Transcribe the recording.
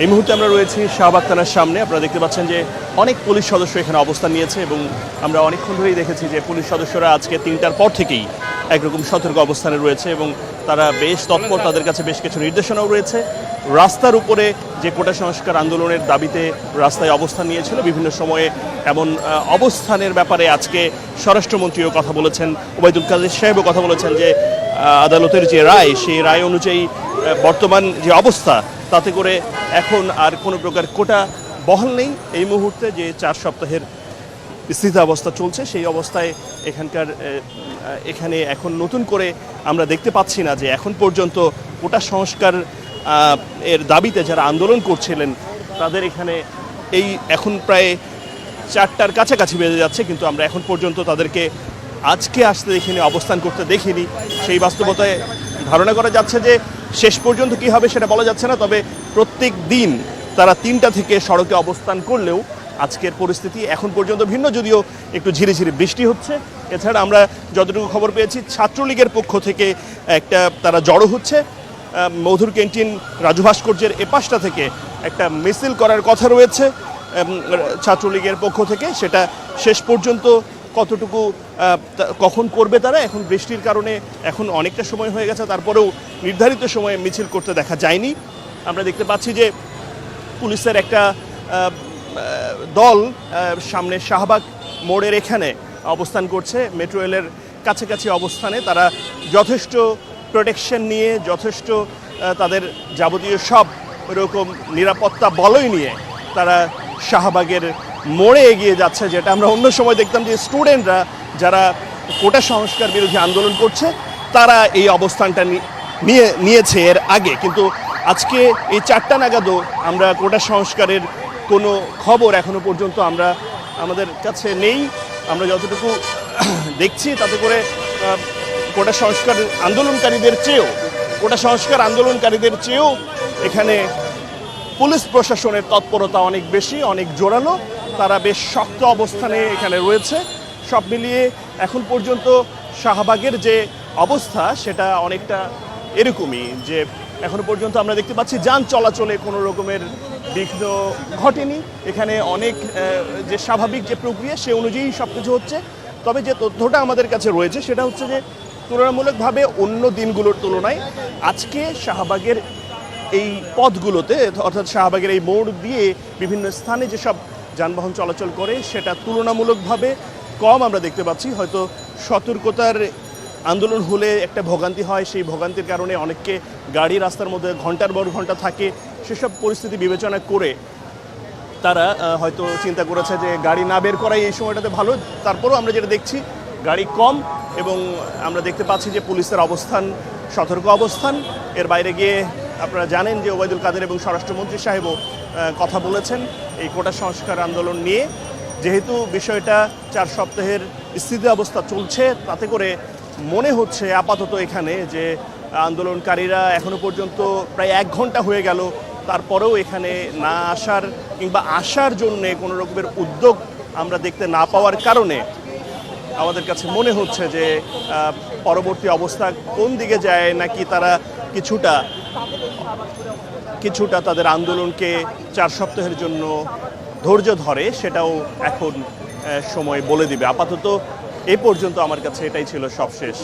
এই মুহূর্তে আমরা রয়েছি শাহবাগ থানার সামনে। আপনারা দেখতে পাচ্ছেন যে অনেক পুলিশ সদস্য এখানে অবস্থান নিয়েছে এবং আমরা অনেকক্ষণ ধরেই দেখেছি যে পুলিশ সদস্যরা আজকে ৩টার পর থেকেই একরকম সতর্ক অবস্থানে রয়েছে এবং তারা বেশ তৎপর। তাদের কাছে বেশ কিছু নির্দেশনাও রয়েছে। রাস্তার উপরে যে কোটা সংস্কার আন্দোলনের দাবিতে রাস্তায় অবস্থান নিয়েছিল বিভিন্ন সময়ে, এমন অবস্থানের ব্যাপারে আজকে স্বরাষ্ট্রমন্ত্রীও কথা বলেছেন, ওবায়দুল কাদের সাহেবও কথা বলেছেন যে আদালতের যে রায়, সেই রায় অনুযায়ী বর্তমান যে অবস্থা তাতে করে এখন আর কোনো প্রকার কোটা বহাল নেই। এই মুহূর্তে যে 4 সপ্তাহের স্থিতাবস্থা চলছে সেই অবস্থায় এখানে এখন নতুন করে আমরা দেখতে পাচ্ছি না যে এখন পর্যন্ত কোটা সংস্কার এর দাবিতে যারা আন্দোলন করছিলেন তাদের এখানে এই এখন প্রায় 4টার কাছাকাছি বেজে যাচ্ছে, কিন্তু আমরা এখন পর্যন্ত তাদেরকে আজকে আসতে দেখিনি, অবস্থান করতে দেখিনি। সেই বাস্তবতায় ধারণা করা যাচ্ছে যে শেষ পর্যন্ত কি হবে সেটা বলা যাচ্ছে না, তবে প্রত্যেক দিন তারা 3টা থেকে সড়কে অবস্থান করলেও আজকের পরিস্থিতি এখন পর্যন্ত ভিন্ন, যদিও একটু ঝিরিঝিরি বৃষ্টি হচ্ছে। এছাড়া আমরা যতটুকু খবর পেয়েছি ছাত্রলীগের পক্ষ থেকে তারা জড়ো হচ্ছে মধুর ক্যান্টিন রাজু ভাস্কর্যের এপাশটা থেকে একটা মিছিল করার কথা রয়েছে ছাত্রলীগের পক্ষ থেকে। সেটা শেষ পর্যন্ত কতটুকু কখন করবে তারা, এখন বৃষ্টির কারণে এখন অনেকটা সময় হয়ে গেছে, তারপরেও নির্ধারিত সময়ে মিছিল করতে দেখা যায়নি। আমরা দেখতে পাচ্ছি যে পুলিশের একটা দল সামনে শাহবাগ মোড়ের এখানে অবস্থান করছে, মেট্রো রেলের কাছাকাছি অবস্থানে। তারা যথেষ্ট প্রোটেকশন নিয়ে, যথেষ্ট তাদের যাবতীয় সব এরকম নিরাপত্তা বলয় নিয়ে তারা শাহবাগের মোড়ে এগিয়ে যাচ্ছে, যেটা আমরা অন্য সময় দেখতাম যে স্টুডেন্টরা যারা কোটা সংস্কার বিরোধী আন্দোলন করছে তারা এই অবস্থানটা নিয়েছে এর আগে। কিন্তু আজকে এই 4টা নাগাদও আমরা কোটা সংস্কারের কোনো খবর এখনো পর্যন্ত আমাদের কাছে নেই। আমরা যতটুকু দেখছি তাতে করে কোটা সংস্কার আন্দোলনকারীদের চেয়েও এখানে পুলিশ প্রশাসনের তৎপরতা অনেক বেশি, অনেক জোরালো। তারা বেশ শক্ত অবস্থানে এখানে রয়েছে। সব মিলিয়ে এখন পর্যন্ত শাহবাগের যে অবস্থা সেটা অনেকটা এরকমই, যে এখনো পর্যন্ত আমরা দেখতে পাচ্ছি যান চলাচলে কোনো রকমের বিঘ্ন ঘটেনি। এখানে অনেক যে স্বাভাবিক যে প্রক্রিয়া সে অনুযায়ী সব কিছু হচ্ছে। তবে যে তথ্যটা আমাদের কাছে রয়েছে সেটা হচ্ছে যে তুলনামূলকভাবে অন্য দিনগুলোর তুলনায় আজকে শাহবাগের এই পথগুলোতে, অর্থাৎ শাহবাগের এই মোড় দিয়ে বিভিন্ন স্থানে যেসব যানবাহন চলাচল করে সেটা তুলনামূলকভাবে কম আমরা দেখতে পাচ্ছি। হয়তো সতর্কতার আন্দোলন হলে একটা ভোগান্তি হয়, সেই ভোগান্তির কারণে অনেককে গাড়ি রাস্তার মধ্যে ঘন্টার পর ঘন্টা থাকে। সেসব পরিস্থিতি বিবেচনা করে তারা হয়তো চিন্তা করেছে যে গাড়ি না বের করাই এই সময়টাতে ভালো। তারপরেও আমরা যেটা দেখছি গাড়ি কম এবং আমরা দেখতে পাচ্ছি যে পুলিশের অবস্থান সতর্ক অবস্থান। এর বাইরে গিয়ে আপনারা জানেন যে ওবায়দুল কাদের এবং স্বরাষ্ট্রমন্ত্রী সাহেবও কথা বলেছেন এই কোটা সংস্কার আন্দোলন নিয়ে। যেহেতু বিষয়টা 4 সপ্তাহের স্থিতি অবস্থা চলছে, তাতে করে মনে হচ্ছে আপাতত এখানে যে আন্দোলনকারীরা এখনো পর্যন্ত প্রায় 1 ঘন্টা হয়ে গেল, তারপরেও এখানে না আসার কিংবা আসার জন্যে কোনো রকমের উদ্যোগ আমরা দেখতে না পাওয়ার কারণে আমাদের কাছে মনে হচ্ছে যে পরবর্তী অবস্থা কোন দিকে যায়, নাকি তারা কিছুটা তাদের আন্দোলনকে 4 সপ্তাহের জন্য ধৈর্য ধরে, সেটাও এখন সময় বলে দিবে। আপাতত এ পর্যন্ত আমার কাছে এটাই ছিল সবশেষ।